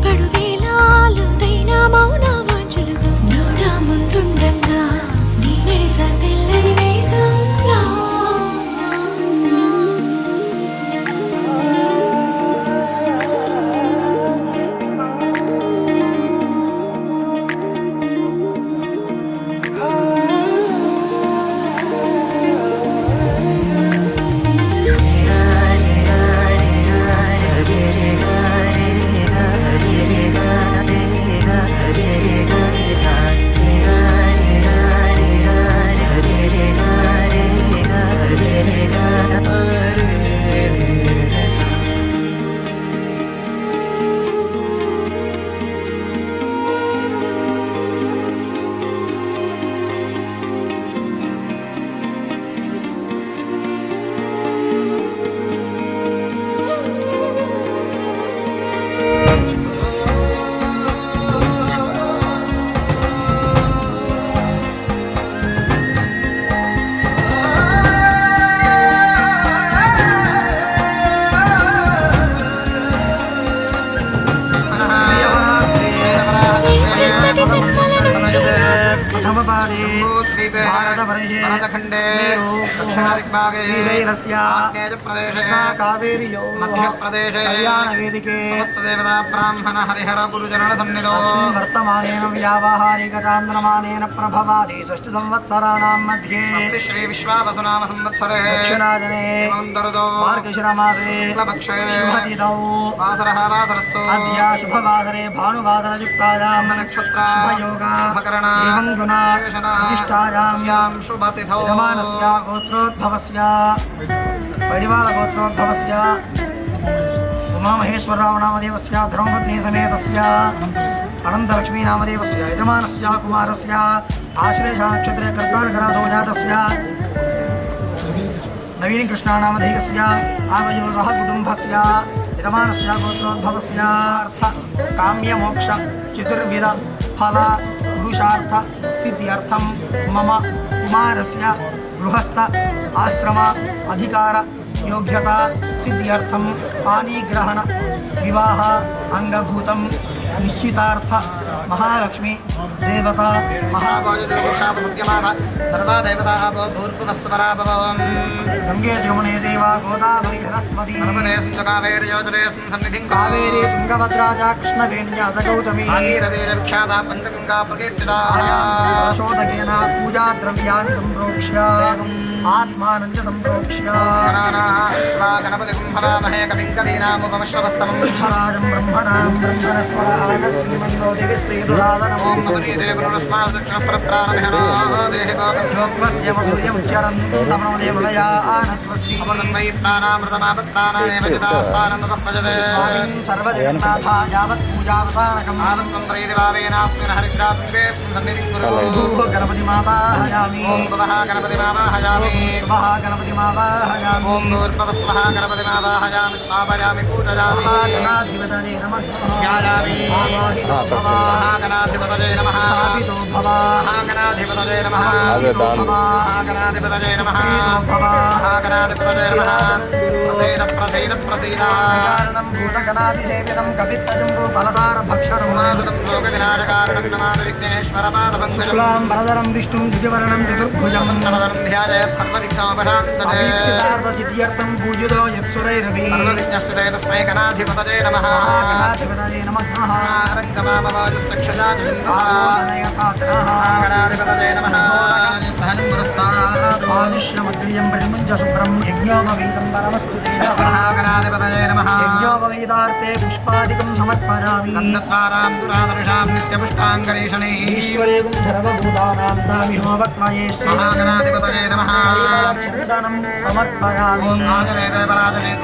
పడువేలాలుదైనా మౌన వాంఛలుగా నా ముందుండంగా నీ మెరిస తెల్లని వేగంలా भारतवर्षे दक्षिणदिग्भागे कृष्णाकावेर्योः मध्यप्रदेशे कल्याणवेदिके समस्तदेवता ब्राह्मण हरिहर गुरुचरण सन्निधौ वर्तमानेन व्यावहारिकचान्द्रमानेन प्रभवादि षष्ठसंवत्सराणां मध्ये स्वस्ति श्री विश्वावसुनाम संवत्सरे दक्षिणाजने हेमन्तर्दौ मार्गशिरमासे शुक्लपक्षे शुभतिथौ वासरः वासरस्तु अद्य शुभवासरे भानुवासरयुक्तायां नक्षत्रा शुभयोगा शुभकरणा एवं गुणा विशिष्टायां शुभतिथौ यजमानस्य गोत्रोद्भवस्य परिवारगोत्रोद्भवस्य उमामहेश्वरराव नामदेवस्य धर्मपत्नी समेतस्य अनन्तलक्ष्मी नामदेवस्य यजमानस्य कुमारस्य आश्लेषा नक्षत्रे कर्कटराशौ जातस्य नवीनकृष्णा नामधेयस्य आवयोगः कुटुम्बस्य यजमानस्य गोत्रोद्भवस्य अर्थ काम्यमोक्ष चतुर्विध फल पुरुषार्थ सिद्ध्यर्थं मम कुमारस्य गृहस्थ आश्रम अधिकार योग्यता सिद्ध्यर्थं पाणिग्रहण विवाह अंगभूतं निश्चितार्थ महालक्ष्मी देवता महावायुदेवशापसत्यमाभ सर्वा देवताः भूर्भुवस्वरा भवम् गंगे जमुने देवा गोदावरी सरस्वती नर्मदे सिन्धुकावेर्योजनेऽस्मिन् सन्निधिं कावेरी तुङ्गभद्रा च कृष्णवेण्या च गौतमी भागीरथी च विख्याता पञ्चगङ्गा प्रकीर्तिता शोधकेन पूजाद्रव्याणि सम्प्रोक्ष्य आत्मानं च सम्प्रोक्ष्य गणपतिं हवामहे कविं कवीनामुपमश्रवस्तमं विष्ठराजं ब्रह्मणां ब्रह्मणस्पदाय श्रीमन्नोति विश्रीदुरादनमो मधुरीते पुनस्मात् दक्षिणप्रप्रारम्भ्यो देहि भोगस्य मधुर्यमुच्चरन् नमोदेवलया आनस्वस्ति अमृतमयि प्राणामृतमापत्तानामेव चितास्थानं तपःपजते सर्वजगन्नाथा यावत् पूजावसानकम् आनन्दं प्रीतिभावेनास्मिन् हरिद्राबिम्बेऽस्मिन् सन्निधिं कुरु गणपतिमावाहयामि ॐ भवः गणपतिमावाहयामि स्वः गणपतिमावाहयामि ॐ भूर्भुवः स्वः गणपतिमावाहयामि स्थापयामि पूजयामि गणाधिपतये नमः ध्यायामि गणाधिपतये नमः स्थापितो भव गणाधिपतये नमः गणाधिपतये नमः गणाधिपतये नमः प्रसीद प्रसीद प्रसीद कारणं भूतगणाधिसेवितं कवित्तजम्बो फलसार भक्षणं मासुतं लोकविनाशकारणं नमामि विघ्नेश्वरपादपङ्कजं शुक्लां वरदरं विष्णुं द्विजवर्णं चतुर्भुजं नवदरं ध्यायेत् सर्वविघ्नोपशान्तये सिद्ध्यर्थं पूजितो यत्सुरैरपि सर्वविघ्नस्तुते तस्मै गणाधिपतये नमः गणाधिपतये नमः रङ्गमामवाजुस्सक्षजां गणाधिपतये नमः आयुष्यमग्रियं प्रतिमुञ्च शुक्रं यज्ञोपवीतं परमस्तुते गणाधिपतये नमः यज्ञोपवीतार्थे पुष्पादिकं समर्पयामि गन्धद्वारां दुरादर्शां नित्यपुष्टाङ्गरीषणे ईश्वरेगुं सर्वभूतानां दामिहोपक्मये महागणाधिपतये नमः समर्पयामि राजनेते पराजने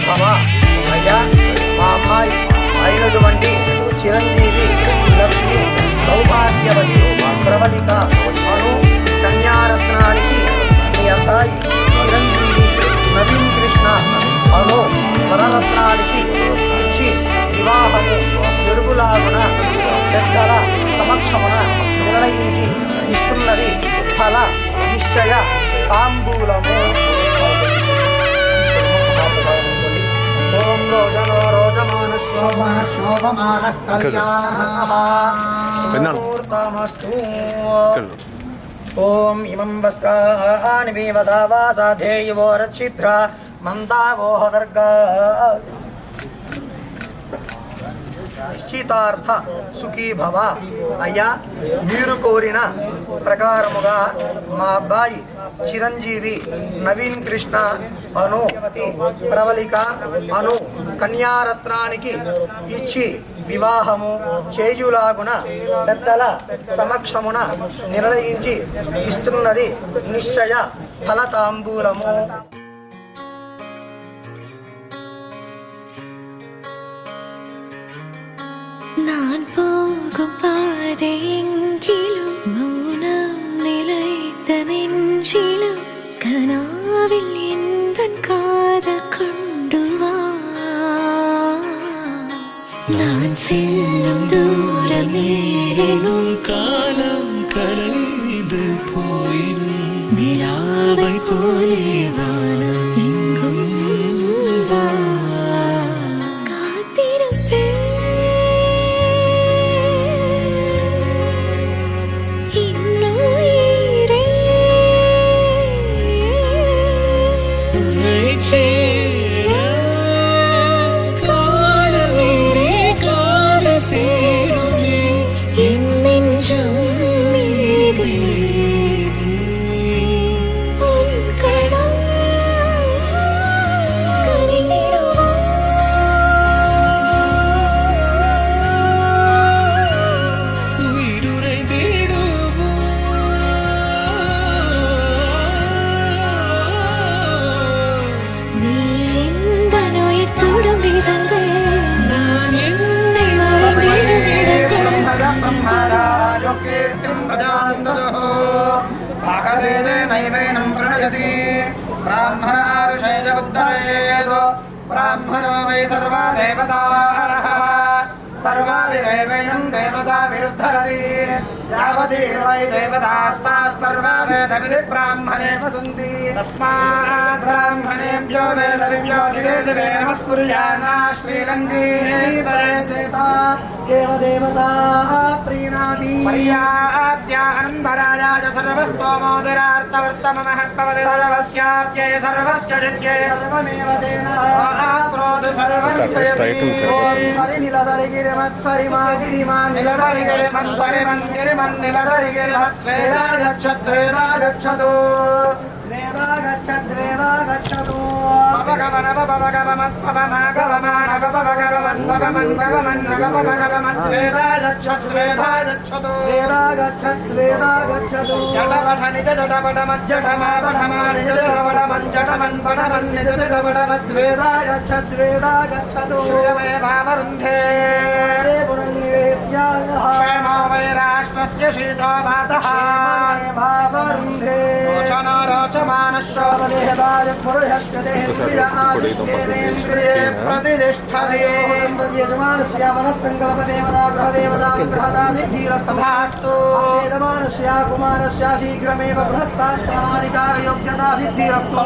భవ. అయ్యా మా అమ్మాయి అయినటువంటి చిరంజీవి లక్ష్మి సౌభాగ్యవతి ప్రవళిక అను కన్యారత్నానికి మీ అబ్బాయి చిరంజీవి నవీన్ కృష్ణ అను వరరత్నానికి ఇచ్చి వివాహము జరుగులాగున పెద్దల సమక్షమున నిర్ణయించి ఇస్తున్నది ఫల నిశ్చయ తాంబూలము. ఓం రోజనో రోజమాన శోభన శోభమాన కళ్యాణమస్తు. ఓం ఇమం వస్త్రాణి వివదావా సాధేయువో రచిత్ర మందావోహ దర్గా నిశ్చితార్థ సుఖీ భవ. అయ్యా మీరు కోరిన ప్రకారముగా మా అబ్బాయి చిరంజీవి నవీన్ కృష్ణ అను ప్రవళిక అను కన్యారత్నానికి ఇచ్చి వివాహము చేయులాగున పెద్దల సమక్షమున నిర్ణయించి ఇస్తున్నది నిశ్చయ ఫలతాంబూలము. நான் போகும் பாதை எங்கிலும் மௌனம் நிலைத்த நெஞ்சிலும் கனாவில் எந்தன் காதல் கொண்டு வா. நான் செல்லும் தூரம் நேரினும் காலம் கரைந்து போயினும் நிலாவை போலே வானம் எங்கும் வா. காத்திருப்பேன் இன்னுயிரே உன்னை சேர காலமீறி காதல் சேருமே என் நெஞ்சம் மீதே உன் கணம் கனிந்திடுவா. நீ எந்த நோய் தொடும் விதங்கள் நான் என்னை மறந்திடும் இடங்கள் నైవేనం ప్రణయతి బ్రాహ్మణారుషేజ ఉత్తరేదో బ్రాహ్మణో వై సర్వా దేవతాః సర్వా విదేవేనం దేవతా విరుద్ధరతి యావతీర్వై దేవతాస్తాః సర్వా వేదవిధి బ్రాహ్మణే వసంతి తస్మాత్ బ్రాహ్మణేభ్యో వేదవిభ్యో దివే దివే నమస్కుర్యాన్నా శ్రీలంకీ దేవతా దేవతా ప్రీణాది పర్యాప్త్యానంబరాయ సర్వస్తోమోదరార్థవర్తమహత్పవతి సర్వస్యాత్యై సర్వస్య జిత్యై సర్వమేవ తేన ప్రోదు సర్వం నిలదరిగిరిమత్సరిమాగిరిమాన్ నిలదరిగిరిమత్సరిమన్ నిలదరిగిరిమత్వేదాగచ్చత్ వేదాగచ్చతు వేదాగచ్చత్ పవగమన పవగమమత్పవమాగమమాన పవగమన్ పవగమన్ పవగమన్ పవగమన్ వేదాగచ్చత్ వేదాగచ్చతు వేదాగచ్చతు జడపఠ నిజ జడపఠ మజ్జడమా పఠమా నిజ జడపఠమన్ జడమన్ పఠమన్ నిజ జడపఠమత్ వేదాగచ్చత్ శ్రీయమే భావరుంధే క్షేమో వై రాష్ట్రస్య శీతో భాతః భావరుంధే రోచనో రోచమానశ్రోదేహదాయ प्रतिष्ठते यजमानस्य मनस्सङ्कल्पदेवता गृहदेवता गृहदासिद्धिरस्तभास्तु यजमानस्य कुमारस्य शीघ्रमेव गृहस्थाश्रमाधिकारयोग्यता सिद्धिरस्तु.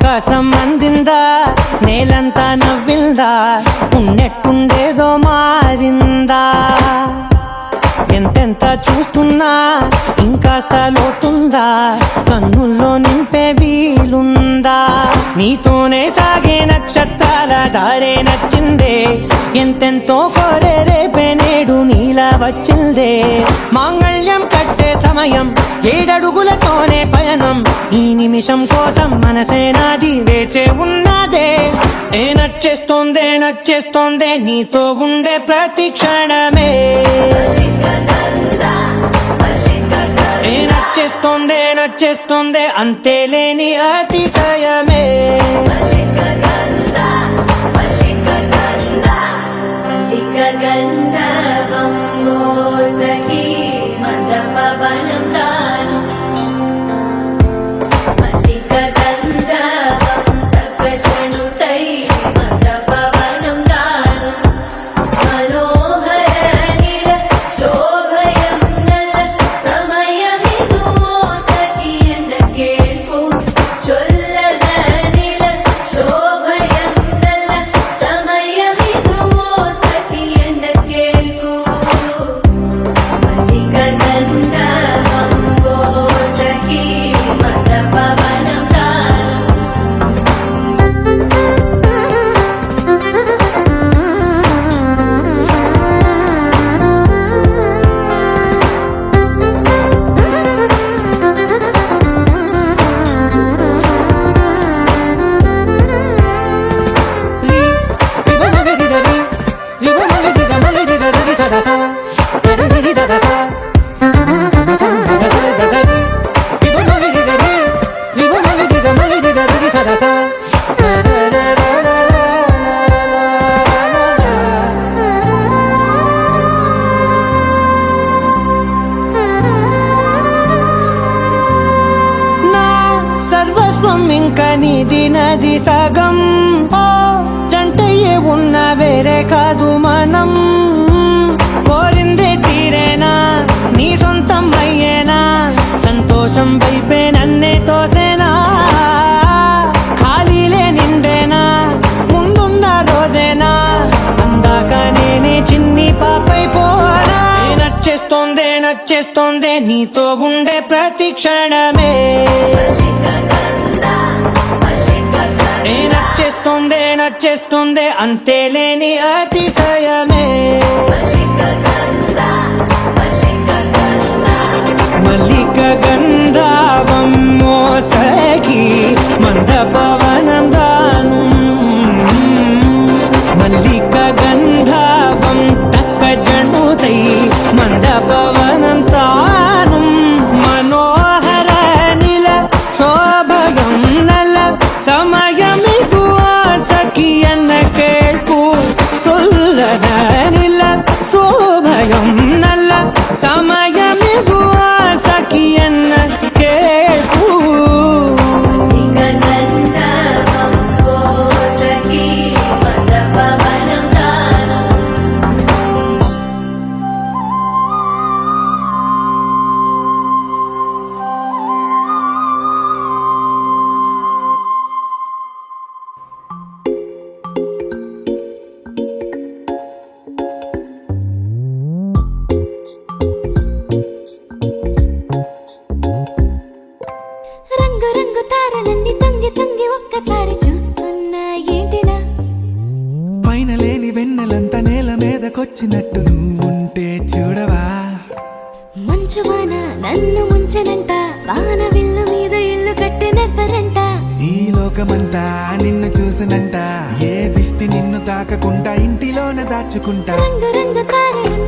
ఆకాశం అందిందా, నేలంతా నవ్విందా, ఉన్నట్టుండేదో మారిందా. ఎంతెంత చూస్తున్నా ఇంకాస్త లోతుందా, కన్నుల్లో నింపే వీలుందా. నీతోనే సాగే నక్షత్రాల దారే నచ్చిందే, ఎంతెంతో కోరే రేపే నేడు నీలా వచ్చిందే. మాంగళ్యం కట్టే సమయం 7 అడుగులతోనే పయనం, ఈ నిమిషం కోసం మనసే నాది వేచే ఉన్నదే. నచ్చేస్తోందే నచ్చేస్తోందే నీతో ఉండే ప్రతి క్షణమే. నచ్చేస్తోందే నచ్చేస్తోందే అంతేలేని అతిశయమే. గంధర్వం సఖీ మందపవనం తాను, మల్లిక గంధర్వం తగ్గచణుతై మందపవనం తాను. మనోహర నీల శోభయం నల సమయమిదు సఖీ ఎండ కేಳ್ಕು చొల్లద నీల శోభయం నల సమయమిదు సఖీ ఎండ కేಳ್కు. మల్లిక గంధర్వం సఖీ మందపవనం తాను. సర్వస్వం ఇంక నీది నది సగం, ఓ జంటయ్యే ఉన్న వేరే కాదు మనం. కోరిందే తీరేనా నీ సొంతం అయ్యేనా, సంతోషం వైపే నన్నే తోసేనా. ఖాళీలే నిండేనా ముందుందా రోజేనా, అందాక నేనే చిన్ని పాపై పోనా. నచ్చేస్తోందే నచ్చేస్తోందే నీతో ఉండే ప్రతి క్షణమే. నచ్చేస్తోందే నచ్చేస్తోందే అంతేలేని అతిశయమే. మల్లిక గంధర్వం సఖీ మందపవనం దాను, మల్లిక గంధర్వం తక్కజణుతై మందపవనం తాను. మనోహర నిల శోభయం నల సమయమిగు సఖీ ఎన్న కేಳ್ಕು చొల్లద నిల శోభయం నల సమయమిగు సఖీ ఎన్న కేಳ್కు. గంధర్వం సఖీ మందపవనం తాను. రంగు రంగు తారలన్నీ తొంగి తొంగి ఒక్కసారి చూస్తున్నా ఏంటిలా. పైన లేని వెన్నెలంతా నేల మీదకొచ్చినట్టు నువ్వుంటే చూడవా. మంచువాన నన్ను ముంచనంట, వాన విల్లు మీద ఇల్లు కట్టినెవ్వరంట. ఈ లోకమంతా నిన్ను చూసినంట, ఏ దిష్టి నిన్ను తాకకుండా ఇంటిలోనే దాచుకుంటా. రంగు రంగు తారలన్నీ